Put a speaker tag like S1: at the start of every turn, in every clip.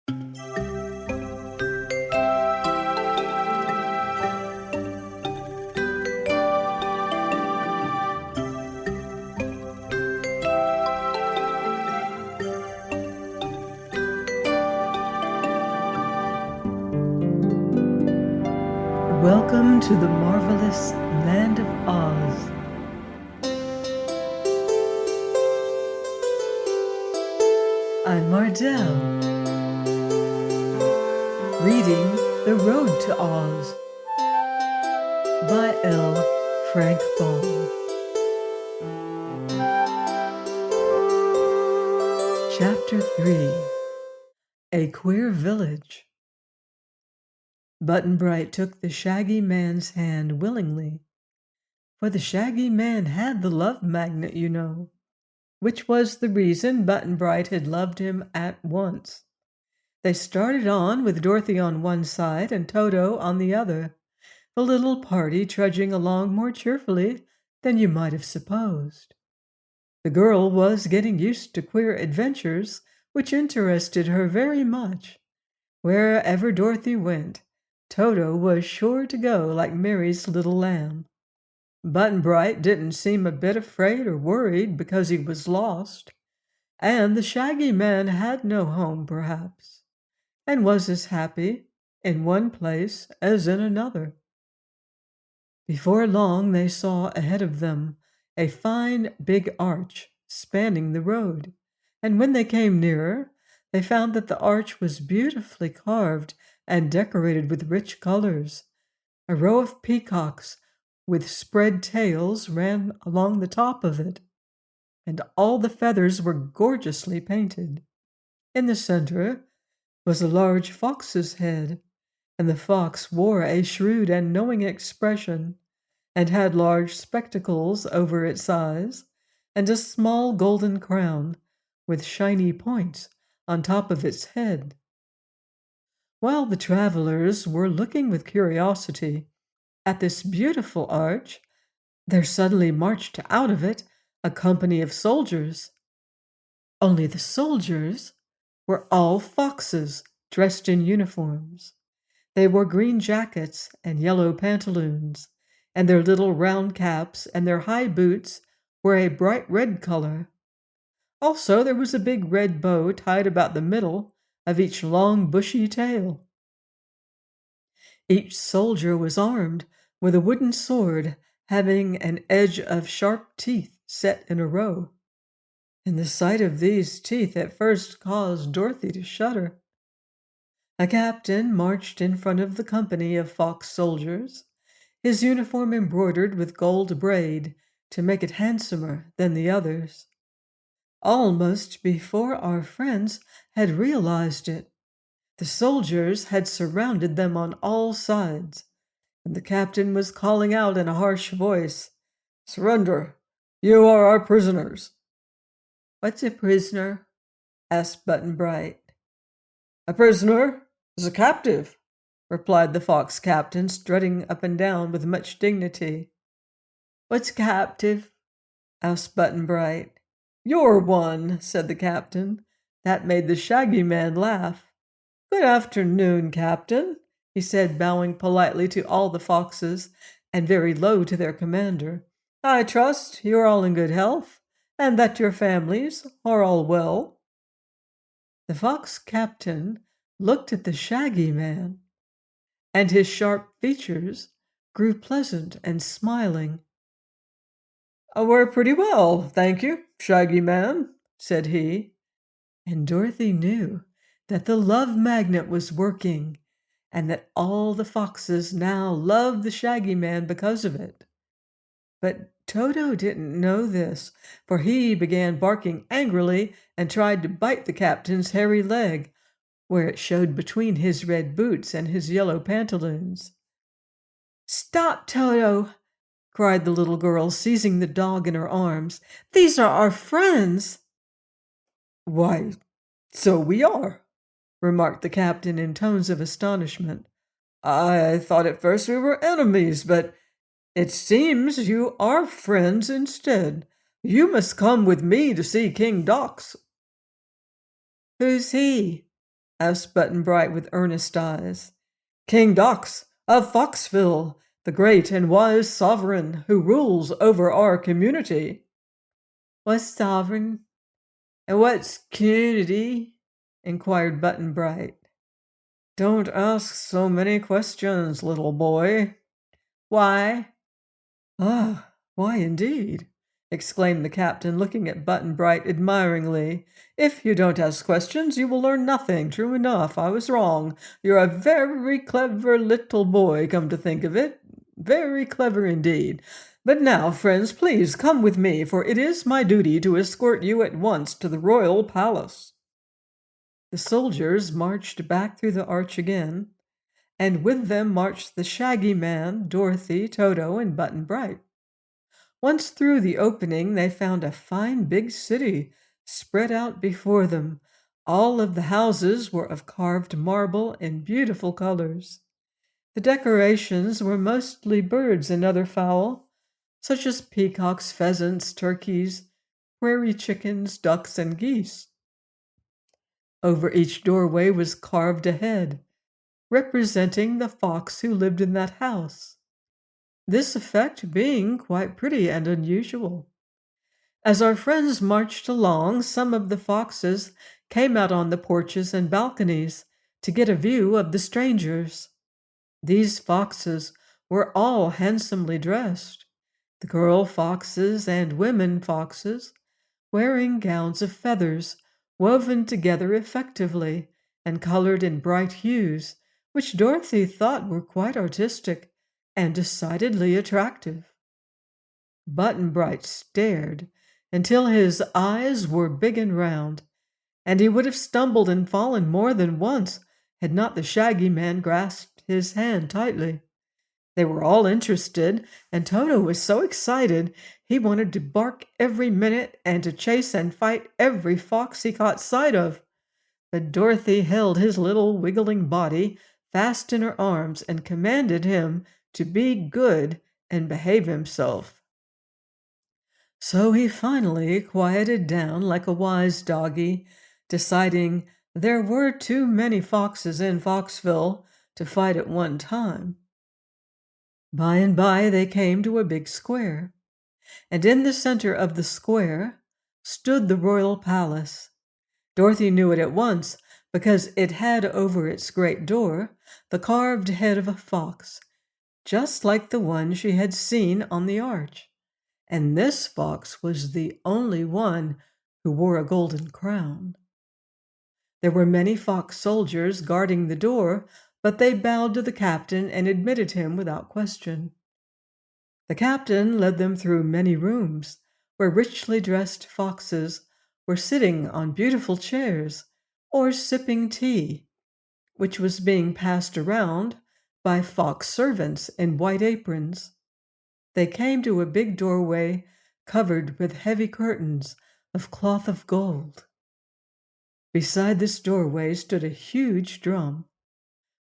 S1: Welcome to the marvelous land of Oz. I'm Mardell, reading The Road to Oz by L. Frank BAum. Chapter 3. A Queer Village. Button-Bright took the Shaggy Man's hand willingly, for the Shaggy Man had the love magnet, you know, which was the reason Button-Bright had loved him at once. They started on with Dorothy on one side and Toto on the other, the little party trudging along more cheerfully than you might have supposed. The girl was getting used to queer adventures, which interested her very much. Wherever Dorothy went, Toto was sure to go like Mary's little lamb. Button-Bright didn't seem a bit afraid or worried because he was lost, and the Shaggy Man had no home, perhaps, and was as happy in one place as in another. Before long, they saw ahead of them a fine big arch spanning the road, and when they came nearer, they found that the arch was beautifully carved and decorated with rich colors. A row of peacocks with spread tails ran along the top of it, and all the feathers were gorgeously painted. In the center was a large fox's head, and the fox wore a shrewd and knowing expression, and had large spectacles over its eyes, and a small golden crown with shiny points on top of its head. While the travelers were looking with curiosity at this beautiful arch, there suddenly marched out of it a company of soldiers. Only the soldiers were all foxes dressed in uniforms. They wore green jackets and yellow pantaloons, and their little round caps and their high boots were a bright red color. Also, there was a big red bow tied about the middle of each long bushy tail. Each soldier was armed with a wooden sword having an edge of sharp teeth set in a row, and the sight of these teeth at first caused Dorothy to shudder. A captain marched in front of the company of fox soldiers, his uniform embroidered with gold braid to make it handsomer than the others. Almost before our friends had realized it, the soldiers had surrounded them on all sides, and the captain was calling out in a harsh voice, "Surrender! You are our prisoners!" "What's a prisoner?" asked Button-Bright. "A prisoner is a captive," replied the fox captain, strutting up and down with much dignity. "What's captive?" asked Button-Bright. "You're one," said the captain. That made the Shaggy Man laugh. "Good afternoon, Captain," he said, bowing politely to all the foxes and very low to their commander. "I trust you are all in good health and that your families are all well." The fox captain looked at the Shaggy Man, and his sharp features grew pleasant and smiling. "We're pretty well, thank you, Shaggy Man," said he, and Dorothy knew that the love magnet was working, and that all the foxes now loved the Shaggy Man because of it. But Toto didn't know this, for he began barking angrily and tried to bite the captain's hairy leg, where it showed between his red boots and his yellow pantaloons. "Stop, Toto!" cried the little girl, seizing the dog in her arms. "These are our friends." "Why, so we are," remarked the captain in tones of astonishment. "I thought at first we were enemies, but it seems you are friends instead. You must come with me to see King Dox." "Who's he?" asked Button-Bright with earnest eyes. King Dox of Foxville, the great and wise sovereign who rules over our community. What's sovereign? And what's community? Inquired Button-Bright. Don't ask so many questions, little boy. Why? Ah, why indeed? Exclaimed the captain, looking at Button-Bright admiringly. If you don't ask questions, you will learn nothing. True enough, I was wrong. You're a very clever little boy, come to think of it. Very clever indeed. But now, friends, please come with me, for it is my duty to escort you at once to the royal palace. The soldiers marched back through the arch again, and with them marched the Shaggy Man, Dorothy, Toto, and Button-Bright. Once through the opening, they found a fine big city spread out before them. All of the houses were of carved marble in beautiful colors. The decorations were mostly birds and other fowl, such as peacocks, pheasants, turkeys, prairie chickens, ducks, and geese. Over each doorway was carved a head, representing the fox who lived in that house, this effect being quite pretty and unusual. As our friends marched along, some of the foxes came out on the porches and balconies to get a view of the strangers. These foxes were all handsomely dressed, the girl foxes and women foxes wearing gowns of feathers woven together effectively and colored in bright hues, which Dorothy thought were quite artistic and decidedly attractive. Button-Bright stared until his eyes were big and round, and he would have stumbled and fallen more than once had not the Shaggy Man grasped his hand tightly. They were all interested, and Toto was so excited he wanted to bark every minute and to chase and fight every fox he caught sight of. But Dorothy held his little wiggling body fast in her arms and commanded him to be good and behave himself. So he finally quieted down like a wise doggy, deciding there were too many foxes in Foxville to fight at one time. By and by they came to a big square, and in the center of the square stood the royal palace. Dorothy knew it at once because it had over its great door the carved head of a fox, just like the one she had seen on the arch. And this fox was the only one who wore a golden crown. There were many fox soldiers guarding the door, but they bowed to the captain and admitted him without question. The captain led them through many rooms where richly dressed foxes were sitting on beautiful chairs or sipping tea, which was being passed around by fox servants in white aprons. They came to a big doorway covered with heavy curtains of cloth of gold. Beside this doorway stood a huge drum.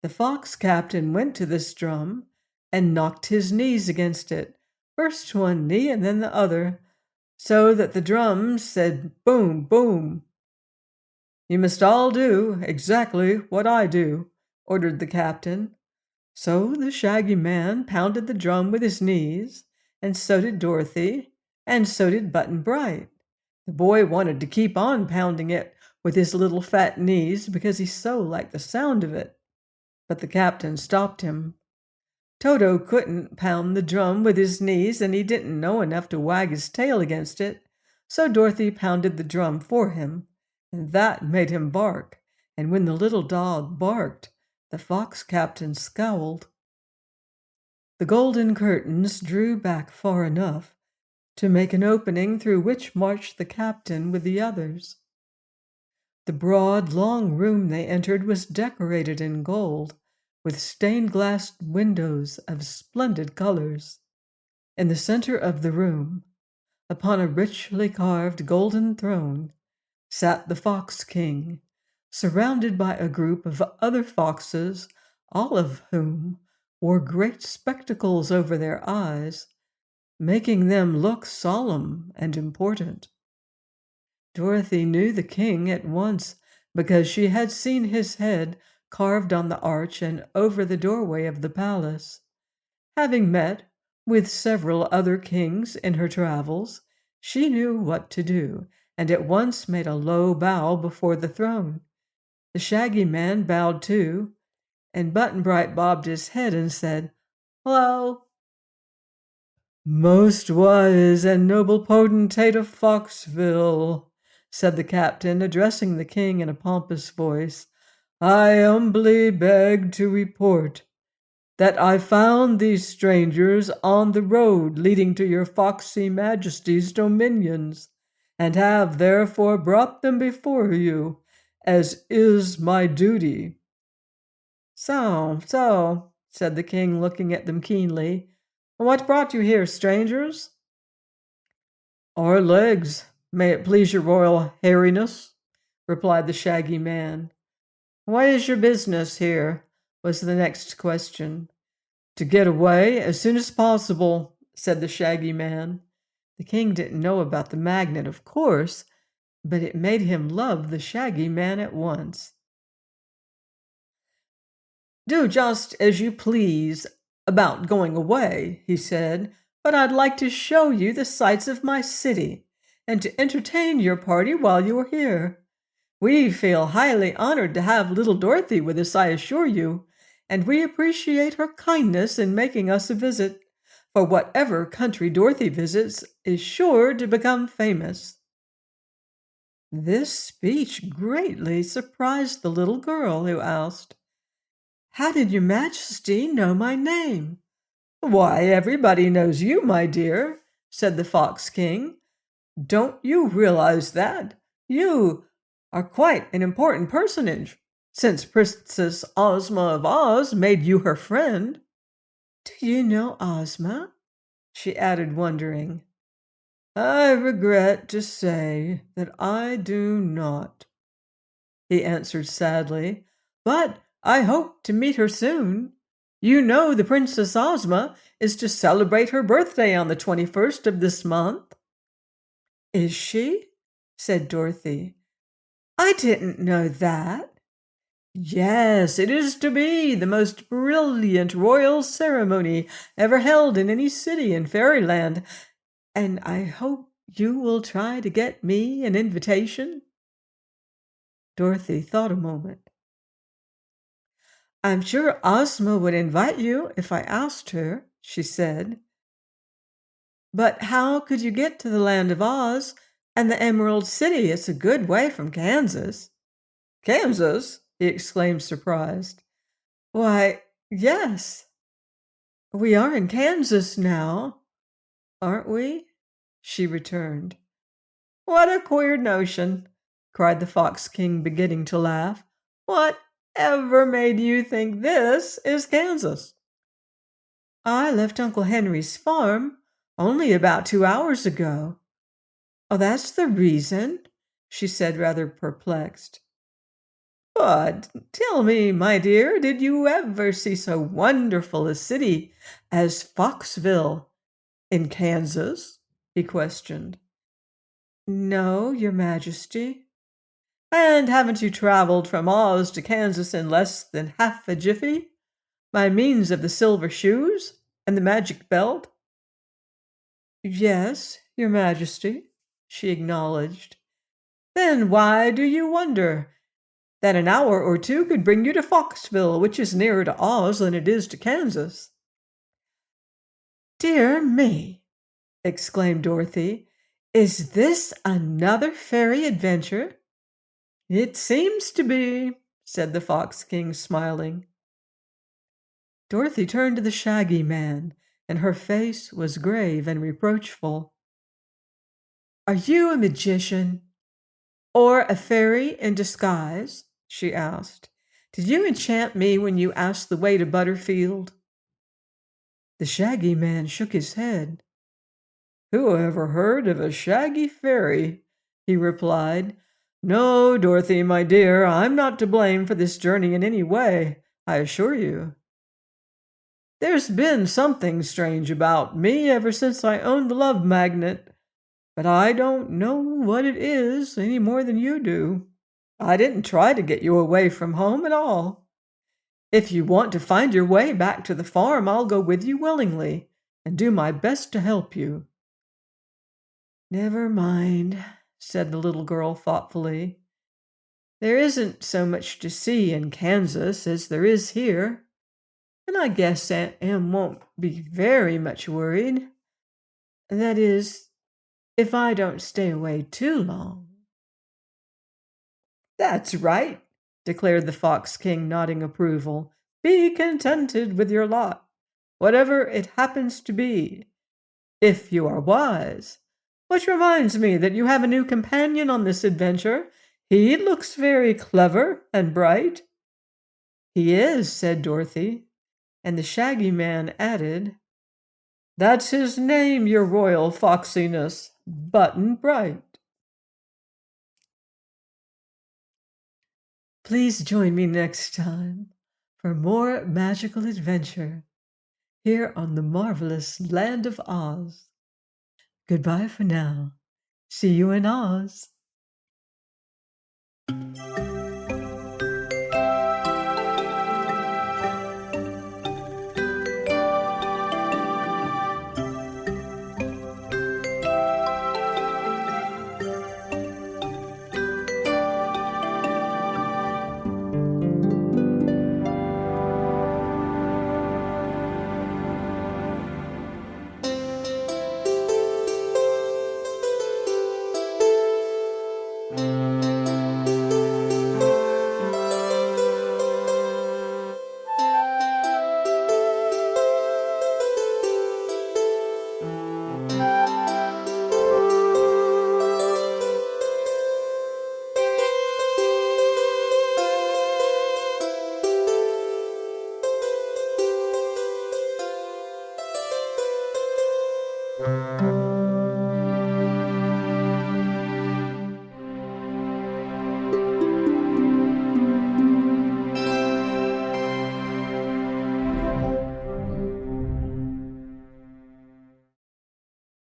S1: The fox captain went to this drum and knocked his knees against it, first one knee and then the other, so that the drum said boom, boom. You must all do exactly what I do, ordered the captain. So the Shaggy Man pounded the drum with his knees, and so did Dorothy, and so did Button-Bright. The boy wanted to keep on pounding it with his little fat knees because he so liked the sound of it. But the captain stopped him. Toto couldn't pound the drum with his knees, and he didn't know enough to wag his tail against it, so Dorothy pounded the drum for him, and that made him bark, and when the little dog barked, the fox captain scowled. The golden curtains drew back far enough to make an opening through which marched the captain with the others. The broad, long room they entered was decorated in gold, with stained glass windows of splendid colors. In the center of the room, upon a richly carved golden throne, sat the Fox King, surrounded by a group of other foxes, all of whom wore great spectacles over their eyes, making them look solemn and important. Dorothy knew the king at once because she had seen his head carved on the arch and over the doorway of the palace. Having met with several other kings in her travels, she knew what to do, and at once made a low bow before the throne. The Shaggy Man bowed too, and Button Bright bobbed his head and said, "Hello." "Most wise and noble potentate of Foxville," said the captain, addressing the king in a pompous voice, "I humbly beg to report that I found these strangers on the road leading to your foxy majesty's dominions, and have therefore brought them before you, as is my duty." So, said the king, looking at them keenly, "what brought you here, strangers?" "Our legs, may it please your royal hairiness," replied the Shaggy Man. "What is your business here?" was the next question. "To get away as soon as possible," said the Shaggy Man. The king didn't know about the magnet, of course, but it made him love the Shaggy Man at once. "Do just as you please about going away," he said, "but I'd like to show you the sights of my city and to entertain your party while you are here. We feel highly honored to have little Dorothy with us, I assure you, and we appreciate her kindness in making us a visit, for whatever country Dorothy visits is sure to become famous." This speech greatly surprised the little girl, who asked, "How did your Majesty know my name?" "Why, everybody knows you, my dear," said the Fox King. "Don't you realize that? You are quite an important personage, since Princess Ozma of Oz made you her friend." "Do you know Ozma?" she added, wondering. "I regret to say that I do not," he answered sadly, "but I hope to meet her soon. You know the Princess Ozma is to celebrate her birthday on the 21st of this month." "Is she?" said Dorothy. "I didn't know that." "Yes, it is to be the most brilliant royal ceremony ever held in any city in Fairyland, and I hope you will try to get me an invitation." Dorothy thought a moment. "I'm sure Ozma would invite you if I asked her," she said. "But how could you get to the Land of Oz and the Emerald City? It's a good way from Kansas." "Kansas?" he exclaimed, surprised. "Why, yes. We are in Kansas now, aren't we?" she returned. "What a queer notion!" cried the Fox King, beginning to laugh. "What ever made you think this is Kansas?" "I left Uncle Henry's farm only about 2 hours ago." "Oh, that's the reason?" she said, rather perplexed. "But tell me, my dear, did you ever see so wonderful a city as Foxville in Kansas?" he questioned. "No, your Majesty." "And haven't you traveled from Oz to Kansas in less than half a jiffy, by means of the silver shoes and the magic belt?" "Yes, your Majesty," she acknowledged. "Then why do you wonder that an hour or two could bring you to Foxville, which is nearer to Oz than it is to Kansas?" "Dear me!" exclaimed Dorothy. "Is this another fairy adventure?" "It seems to be," said the Fox King, smiling. Dorothy turned to the Shaggy Man, and her face was grave and reproachful. "Are you a magician or a fairy in disguise?" she asked. "Did you enchant me when you asked the way to Butterfield?" The Shaggy Man shook his head. "Who ever heard of a shaggy fairy?" he replied. "No, Dorothy, my dear, I'm not to blame for this journey in any way, I assure you. There's been something strange about me ever since I owned the Love Magnet, but I don't know what it is any more than you do." I didn't try to get you away from home at all. If you want to find your way back to the farm, I'll go with you willingly and do my best to help you." "Never mind," said the little girl thoughtfully. "There isn't so much to see in Kansas as there is here, and I guess Aunt Em won't be very much worried. That is, if I don't stay away too long." "That's right," declared the Fox King, nodding approval. "Be contented with your lot, whatever it happens to be, if you are wise. Which reminds me that you have a new companion on this adventure. He looks very clever and bright." "He is," said Dorothy, and the Shaggy Man added, "That's his name, your royal foxiness, Button Bright." Please join me next time for more magical adventure here on the marvelous Land of Oz. Goodbye for now. See you in Oz.